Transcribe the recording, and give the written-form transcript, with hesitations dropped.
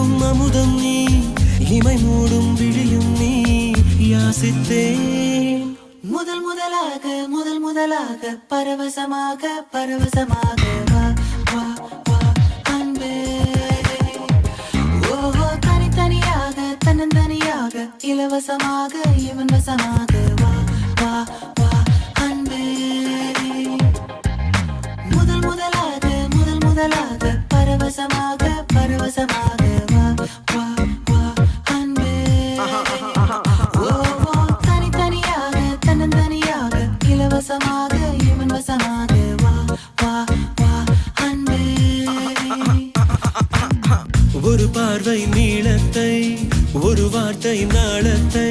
கொடுக்கும் அமுதம் நீ, இமை மூடும் விழியும் நீ, யாசித்தேன் முதல் முதலாக பரவசமாக பரவசமாக வா வா வா அன்பே. ஓஹோ தனித்தனியாக தன்னந்தனியாக இலவசமாக இவன் வசமாக வா வா வா அன்பே. முதல் முதலாக பரவசமாக பரவசமாக வா வா வா அன்பே. ஓஹோ தனித்தனியாக தன்னந்தனியாக இலவசமாக இவன் வசமாக வா வா வா அன்பே. ஒரு பார்வை நீளத்தை, ஒரு வார்த்தை நாளத்தை